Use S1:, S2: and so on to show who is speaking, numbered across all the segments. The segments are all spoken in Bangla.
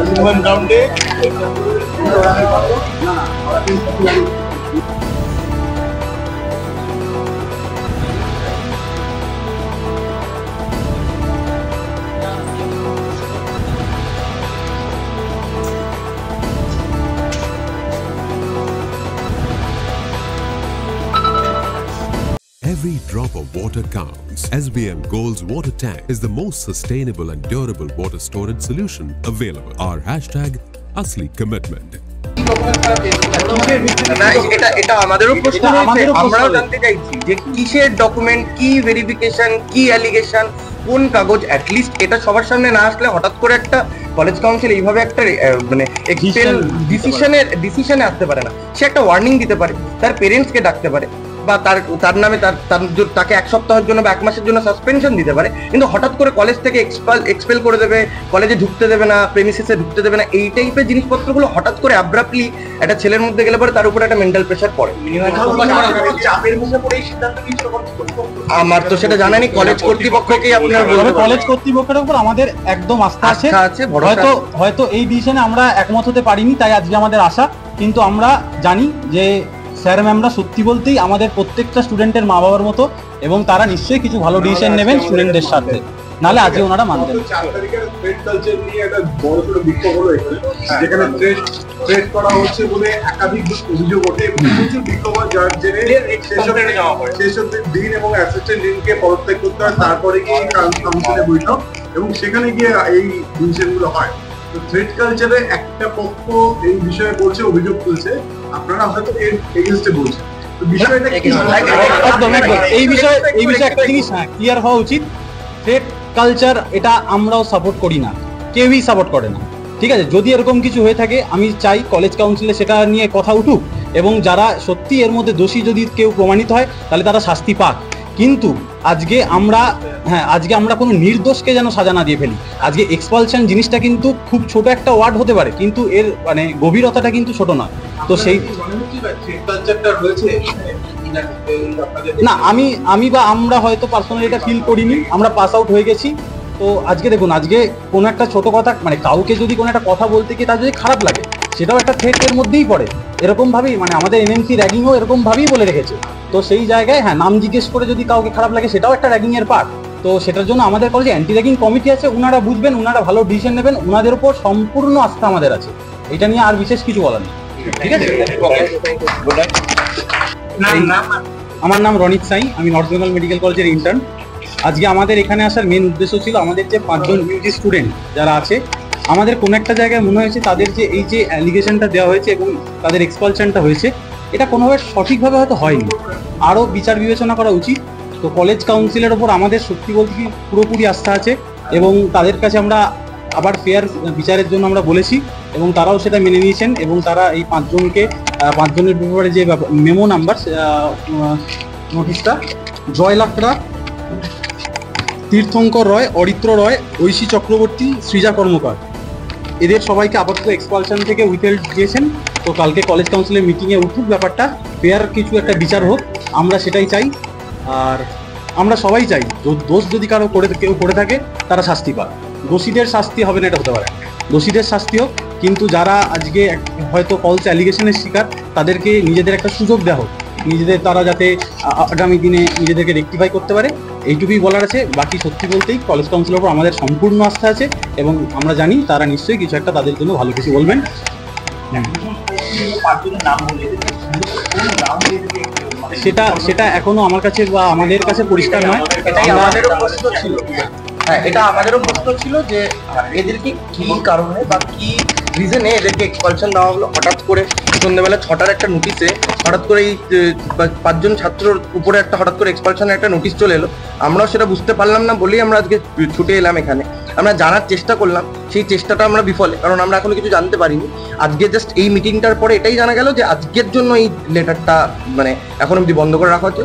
S1: নার্সিংহোম গ্রাউন্ডে
S2: Every drop of water counts. SBM Gold's water tank is the most sustainable and durable water storage solution available. Our hashtag Asli Commitment.
S3: এটা আমাদেরও প্রশ্ন রয়েছে, আমরাও জানতে চাইছি যে কিসের ডকুমেন্ট, কি ভেরিফিকেশন, কি অ্যালিগেশন, কোন কাগজ। অ্যাটলিস্ট এটা সবার সামনে না আসলে হঠাৎ করে একটা কলেজ কাউন্সিল এইভাবে একটা মানে ডিসিশনে আসতে পারে না। সে একটা ওয়ার্নিং দিতে পারে, তার পেরেন্টসকে ডাকতে পারে, বা তার নামে তাকে এক সপ্তাহের জন্য বা এক মাসের জন্য সাসপেনশন দিতে পারে, কিন্তু হঠাৎ করে কলেজ থেকে এক্সপেল করে দেবে, কলেজে ঢুকতে দেবে না, প্রেমিসিসে ঢুকতে দেবে না, এই টাইপের জিনিসপত্রগুলো হঠাৎ করে অ্যাব্রাপ্টলি একটা ছেলের মধ্যে গেলে পরে তার উপরে একটা মেন্টাল প্রেশার পড়ে। আমার তো সেটা জানা নেই, কলেজ কর্তৃপক্ষকেই আপনার বলতে হবে।
S4: কলেজ কর্তৃপক্ষের উপর আমাদের একদম আস্থা আছে। হয়তো এই ডিসিশনে আমরা একমত হতে পারিনি, তাই আজকে আমাদের আশা। কিন্তু আমরা জানি যে স্যার ম্যামরা সত্যি বলতেই আমাদের প্রত্যেকটা স্টুডেন্টের মা বাবার মতো, এবং তারা নিশ্চয়ই কিছু ভালো ডিসিশন নেবেন স্টুডেন্টের স্বার্থে, নাহলে আজকে ওনারা মানতেন।
S1: 4 তারিখের থ্রেড কালচার নিয়ে একটা বড়সড় বিক্ষোভ হলো এখানে, যেখানে থ্রেড করা হচ্ছে বলে একাধিক অভিযোগ ওঠে। প্রচুর বিক্ষোভ যার জেনে সেসব ডিন এবং অ্যাসিস্ট্যান্ট ডিনকে পদত্যাগ করতে হয়, তারপরে গিয়ে কাউন্সিলে বৈঠক, এবং সেখানে গিয়ে এই ডিসিশনগুলো হয়। থ্রেড কালচারে একটা পক্ষ এই বিষয়ে বলছে, অভিযোগ তুলছে, আপনারা হয়তো এর এগেইনস্টে বলছেন। তো বিষয়টা কি?
S4: এই বিষয়ে একটা জিনিস ক্লিয়ার হওয়া উচিত, থ্রেড কালচার এটা আমরাও সাপোর্ট করি না, কেউই সাপোর্ট করে না, ঠিক আছে? যদি এরকম কিছু হয়ে থাকে আমি চাই কলেজ কাউন্সিলে সেটা নিয়ে কথা উঠুক, এবং যারা সত্যি এর মধ্যে দোষী যদি কেউ প্রমাণিত হয় তাহলে তারা শাস্তি পাক। কিন্তু আজকে আমরা কোনো নির্দোষকে যেন সাজা না দিয়ে ফেলি। আজকে এক্সপালশন জিনিসটা কিন্তু খুব ছোট একটা ওয়ার্ড হতে পারে, কিন্তু এর মানে গভীরতাটা কিন্তু ছোট নয়। তো সেই না, আমি বা আমরা হয়তো পার্সোনালি এটা ফিল করিনি, আমরা পাস আউট হয়ে গেছি। তো আজকে দেখুন, আজকে কোনো একটা ছোট কথা, মানে কাউকে যদি কোনো একটা কথা বলতে গিয়ে তার যদি খারাপ লাগে, সেটাও একটা থ্রেটের মধ্যেই পড়ে। এরকম ভাবেই মানে আমাদের এনএমসি র্যাগিংও এরকম ভাবেই বলে রেখেছে। তো সেই জায়গায় নাম জিজ্ঞেস করে যদি কাউকে খারাপ লাগে, সেটাও একটা র্যাগিং এর পার্ট। তো সেটার জন্য আমাদের কলেজে অ্যান্টি র্যাগিং কমিটি আছে, ওনারা বুঝবেন, ওনারা ভালো ডিসিশন নেবেন, ওনাদের উপর সম্পূর্ণ আস্থা আমাদের আছে। এটা নিয়ে আর বিশেষ কিছু বলার নেই, ঠিক আছে? আমার নাম রনিত সাই, আমি নর্থ বেঙ্গল মেডিকেল কলেজের ইন্টার্ন। আজকে আমাদের এখানে আসার মেন উদ্দেশ্য ছিল, আমাদের যে 5 জন ইউজি স্টুডেন্ট যারা আছে, আমাদের কোনো একটা জায়গায় মনে হয়েছে তাদের যে এই যে অ্যালিগেশনটা দেওয়া হয়েছে এবং তাদের এক্সপালশনটা হয়েছে, এটা কোনোভাবে সঠিকভাবে হয়তো হয়নি, আরও বিচার বিবেচনা করা উচিত। তো কলেজ কাউন্সিলের ওপর আমাদের সত্যি বলতে কি পুরোপুরি আস্থা আছে, এবং তাদের কাছে আমরা আবার ফেয়ার বিচারের জন্য আমরা বলেছি, এবং তারাও সেটা মেনে নিয়েছেন, এবং তারা এই 5 জনের ব্যাপারে যে মেমো নাম্বার নোটিশটা জয় লাকড়া, তীর্থঙ্কর রয়, অরিত্র রয়, ঐশী চক্রবর্তী, সৃজা কর্মকার, এদের সবাইকে আপাতত এক্সপালশন থেকে উইথহেল্ড দিয়েছেন। তো কালকে কলেজ কাউন্সিলের মিটিংয়ে উঠুক ব্যাপারটা, ফেয়ার কিছু একটা বিচার হোক, আমরা সেটাই চাই। আর আমরা সবাই চাই দোষ যদি কেউ করে থাকে তারা শাস্তি পাক। দোষীদের শাস্তি হবে না এটা হতে পারে, দোষীদের শাস্তি হোক, কিন্তু যারা আজকে হয়তো ফলস অ্যালিগেশনের শিকার, তাদেরকে নিজেদের একটা সুযোগ দেওয়া হোক, তারা যাতে আগামী দিনে নিজেদেরকে রেকটিফাই করতে পারে, এইটুকুই বলার আছে। বাকি সত্যি বলতেই কলেজ কাউন্সিলের উপর আমাদের সম্পূর্ণ আস্থা আছে, এবং আমরা জানি তারা নিশ্চয়ই কিছু একটা তাদের জন্য ভালো কিছু বলবেন। সেটা এখনো আমার কাছে বা আমাদের কাছে পরিষ্কার নয়।
S3: এটা আমাদেরও প্রশ্ন ছিল যে এদেরকে কি কারণে বা কি রিজনে এদেরকে এক্সপালশন দেওয়া হলো। হঠাৎ করে সন্ধ্যেবেলা 6টার একটা নোটিশে হঠাৎ করে এই 5 জন ছাত্রর উপরে হঠাৎ করে এক্সপালশনের একটা নোটিশ চলে এলো। আমরাও সেটা বুঝতে পারলাম না বলেই আমরা আজকে ছুটে এলাম এখানে। আমরা জানার চেষ্টা করলাম, সেই চেষ্টাটা আমরা বিফলে, কারণ আমরা এখনো কিছু জানতে পারিনি। আজকে জাস্ট এই মিটিংটার পরে এটাই জানা গেল যে আজকের জন্য এই লেটারটা মানে এখন অবধি বন্ধ করে রাখা হয়েছে,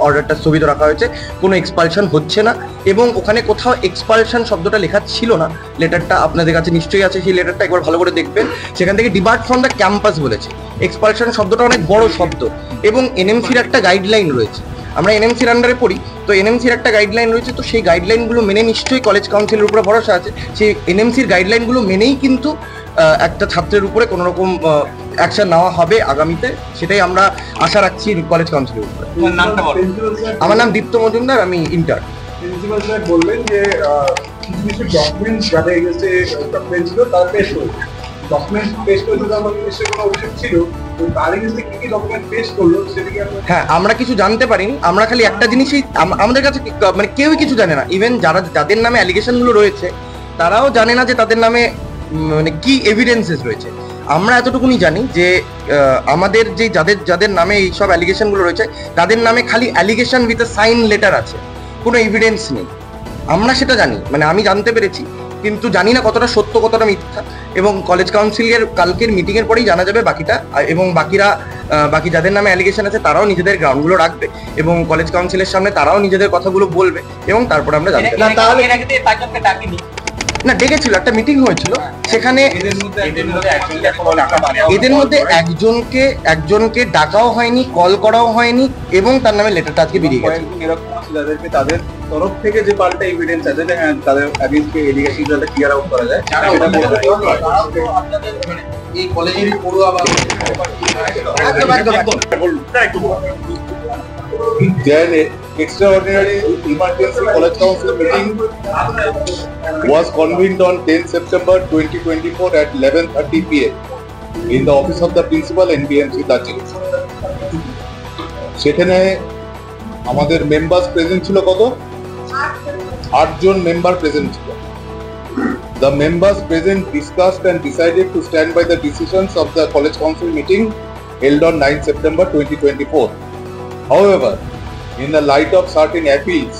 S3: অর্ডারটা স্থগিত রাখা হয়েছে, কোনো এক্সপালশন হচ্ছে না। এবং ওখানে কোথাও এক্সপালশন শব্দটা লেখা ছিল না। লেটারটা আপনাদের কাছে নিশ্চয়ই আছে, সেই লেটারটা একবার ভালো করে দেখবেন। সেখান থেকে ডিবার্ট ফ্রম দ্য ক্যাম্পাস বলেছে। এক্সপালশন শব্দটা অনেক বড় শব্দ, এবং এনএমসির একটা গাইডলাইন রয়েছে। আমরা এনএমসির আন্ডারে পড়ি, তো এনএমসির একটা গাইডলাইন রয়েছে, তো সেই গাইডলাইনগুলো মেনে নিশ্চয়ই কলেজ কাউন্সিলের উপরে ভরসা আছে, সেই এনএমসির গাইডলাইনগুলো মেনেই কিন্তু একটা ছাত্রের উপরে কোনো রকম অ্যাকশন নেওয়া হবে আগামীতে, সেটাই আমরা আশা রাখছি কলেজ কাউন্সিলের উপরে। আমার নাম দীপ্ত মজুমদার, আমি ইন্টার্ন।
S1: প্রিন্সিপাল স্যার বললেন যে কিছু কিছু ডকুমেন্টস যাদের এগেন্সে ডকুমেন্ট ছিল তারা পেশ করেছে, ডকুমেন্ট পেশ করেছে, তার মানে নিশ্চয়ই কোনো অভিযোগ ছিল, তো তার এগেন্সে কি কি ডকুমেন্ট পেশ করলো সেদিকে
S3: হ্যাঁ, আমরা কিছু জানতে পারিনি, আমরা খালি একটা জিনিসই আমাদের কাছে মানে কেউই কিছু জানে না, ইভেন যাদের নামে অ্যালিগেশন গুলো রয়েছে তারাও জানে না যে তাদের নামে মানে কি এভিডেন্সেস রয়েছে। আমরা এতটুকুনি জানি যে আমাদের যে যাদের নামে এই সব অ্যালিগেশন গুলো রয়েছে তাদের নামে খালি allegation with a sign letter আছে, কোনো এভিডেন্স নেই। আমরা সেটা জানি, মানে আমি জানতে পেরেছি, কিন্তু জানি না কতটা সত্য কতটা মিথ্যা, এবং কলেজ কাউন্সিলের কালকের মিটিং এর পরেই জানা যাবে বাকিটা, এবং বাকি যাদের নামে অ্যালিগেশন আছে তারাও নিজেদের গ্রাউন্ডগুলো রাখবে এবং কলেজ কাউন্সিলের সামনে তারাও নিজেদের কথাগুলো বলবে, এবং তারপরে আমরা জানতে পারবো। না, ডেকেছিল, একটা মিটিং হয়েছিল, সেখানে এদের মধ্যে একজনকে ডাকাও হয়নি, কল করাও হয়নি, এবং তার নামে লেটারটা আজকে বেরিয়ে গেছে।
S1: এরকম আছে যাদেরকে তাদের তরফ থেকে যে পাল্টা এভিডেন্স আছে যে হ্যাঁ তাদের এগেইনস্টে এলিগেশন যাতে ক্লিয়ার আউট করা যায় সেটা বলতে
S3: এই কলেজেরই পড়ুয়া বা
S5: Then extraordinary emergency college council meeting was convened on 10 September 2024 at 11:30 p.m. in the office of the principal NBMC Darjeeling. সেখানে আমাদের মেম্বার্স প্রেজেন্ট ছিল কত? 8 জন মেম্বার প্রেজেন্ট ছিল। The members present discussed and decided to stand by the decisions of the college council meeting held on 9 September 2024. However, in the light of certain appeals,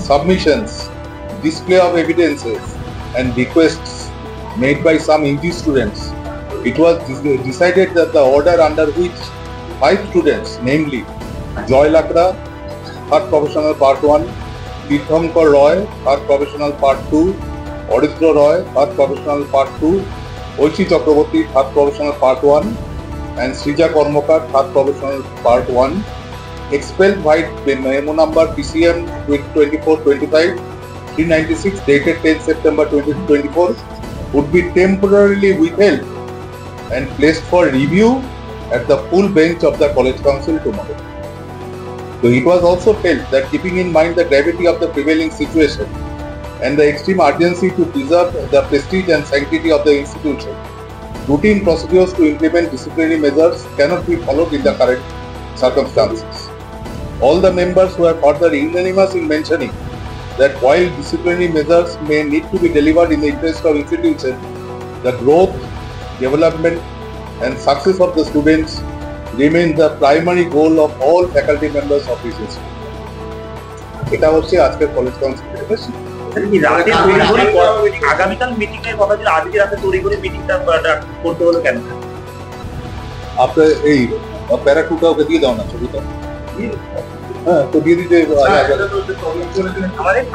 S5: submissions, display of evidences, and requests made by some UG students, it was decided that the order under which 5 students, namely Joy Lakra, Third Professional Part 1, Tirthankar Roy, Third Professional Part 2, Auditya Roy, Third Professional Part 2, Oishi Chakraborty, Third Professional Part 1, and Srija Karmakar, Third Professional Part 1, expelled by memo number PCM 2425 396 dated 10 September 2024 would be temporarily withheld and placed for review at the full bench of the college council tomorrow. So it was also felt that keeping in mind the gravity of the prevailing situation and the extreme urgency to preserve the prestige and sanctity of the institution, routine procedures to implement disciplinary measures cannot be followed in the current circumstances. All the members were further unanimous in mentioning that while disciplinary measures may need to be delivered in the interest of institution, the growth, development and success of the students remain the primary goal of all faculty members of this institution. এটা হচ্ছে আজকের কলেজ কাউন্সিলের
S6: আগামীকাল মিটিং এর কথা ছিল, আজকে রাতে তৈরি করে মিটিংটা করতে হলো কেন?
S5: আপনার এই প্যারাটুটা ওকে দিয়ে দাও না ছবিটা। হ্যাঁ, তো দিয়ে দিতে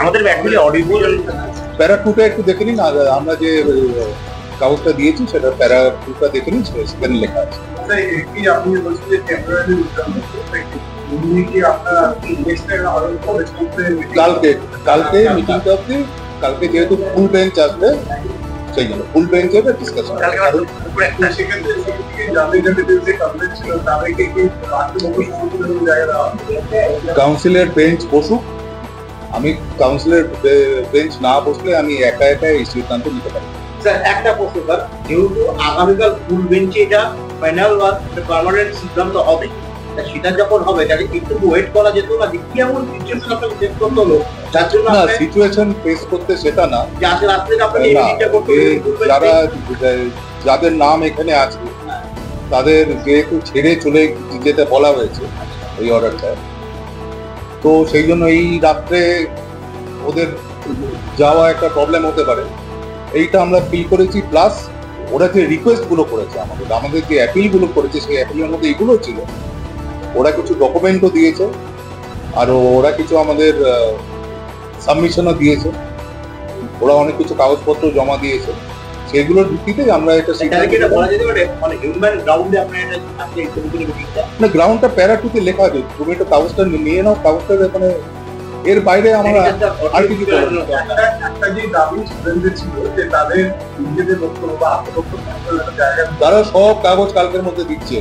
S6: আমাদের অ্যাকচুয়ালি অডিও
S5: প্যারাটুটা একটু দেখে নিন, আর আমরা যে কাগজটা দিয়েছি সেটা প্যারাটুটা দেখে নিন, সেখানে লেখা আছে।
S1: আপনি বলছেন যে টেম্পোরারি
S5: কালকে মিটিংটা অব্দি, কালকে যেহেতু ফুল বেঞ্চ আসবে সেই জন্য ফুল বেঞ্চ হবে ডিসকাশন। কাউন্সিলের বেঞ্চ বসুক, আমি কাউন্সিলের বেঞ্চ না বসলে আমি একা এই সিদ্ধান্ত নিতে পারি।
S6: স্যার একটা প্রশ্ন, স্যার যেহেতু আগামীকাল ফুল বেঞ্চে এটা ফাইনাল বা পার্মানেন্ট সিদ্ধান্ত হবে, সেটা যখন হবে তাহলে একটু ওয়েট করা যেত না, যে কি এমন সিচুয়েশন আপনাকে ফেস করতে হলো যার জন্য
S5: না সিচুয়েশন ফেস করতে সেটা না,
S6: যে আজকে রাত্রে আপনাকে মিটিংটা করতে
S5: যারা যাদের নাম এখানে আছে তাদের যেহেতু ছেড়ে চলে যেতে বলা হয়েছে এই অর্ডারটা, তো সেই জন্য এই রাত্রে ওদের যাওয়া একটা প্রবলেম হতে পারে, এইটা আমরা ফিল করেছি। প্লাস ওরা যে রিকোয়েস্ট গুলো করেছে আমাদের যে অ্যাপিল গুলো করেছে সেই অ্যাপিলের মধ্যে এইগুলো ছিল, ওরা কিছু ডকুমেন্টও দিয়েছে আর ওরা কিছু আমাদের সাবমিশনও দিয়েছে, ওরা অনেক কিছু কাগজপত্র জমা দিয়েছে, সেগুলোর ভিত্তিতে আমরা এটা
S6: তাহলে কি এটা বলা যেতে পারে মানে হিউম্যান গ্রাউন্ডে আপনারা এটা আজকে এই ছবিগুলো মিটিংটা
S5: মানে গ্রাউন্ডটা প্যারাটুতে লেখা আছে, তুমি একটা কাগজটা নিয়ে নাও, কাগজটা মানে এর বাইরে আমরা আর কিছু করবো না।
S1: একটা যে দাবি স্টুডেন্টদের ছিল যে তাদের নিজেদের বক্তব্য বা আত্মবক্তব্য একটা জায়গায়
S5: তারা সব কাগজ কালকের মধ্যে দিচ্ছে।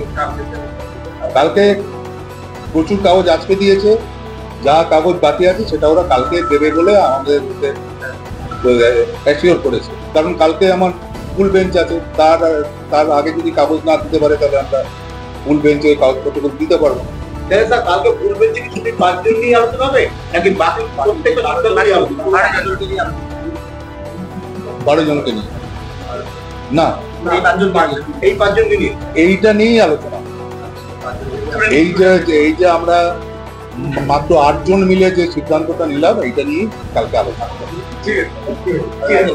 S5: কালকে প্রচুর কাগজ আজকে দিয়েছে, যা কাগজ বাকি আছে সেটা ওরা কালকে দেবে বলে আমাদের অ্যাসিওর করেছে। কারণ কালকে আমার ফুল বেঞ্চ আছে, তার আগে যদি কাগজ না দিতে পারে তাহলে আমরা ফুল বেঞ্চে কাগজপত্রগুলো দিতে পারবো না।
S6: তাহলে স্যার কালকে ফুল বেঞ্চে কি শুধু 5 জন নিয়ে আলোচনা হবে নাকি বাকি প্রত্যেকটা ছাত্র নিয়ে আলোচনা হবে?
S5: 12 জনকে নিয়ে না,
S6: এই 5 জন নিয়ে
S5: এইটা নিয়েই আলোচনা। এই যে আমরা মাত্র 8 জন মিলে যে সিদ্ধান্তটা নিলাম এইটা নিয়ে কালকে আলোচনা করব।
S1: ঠিক আছে।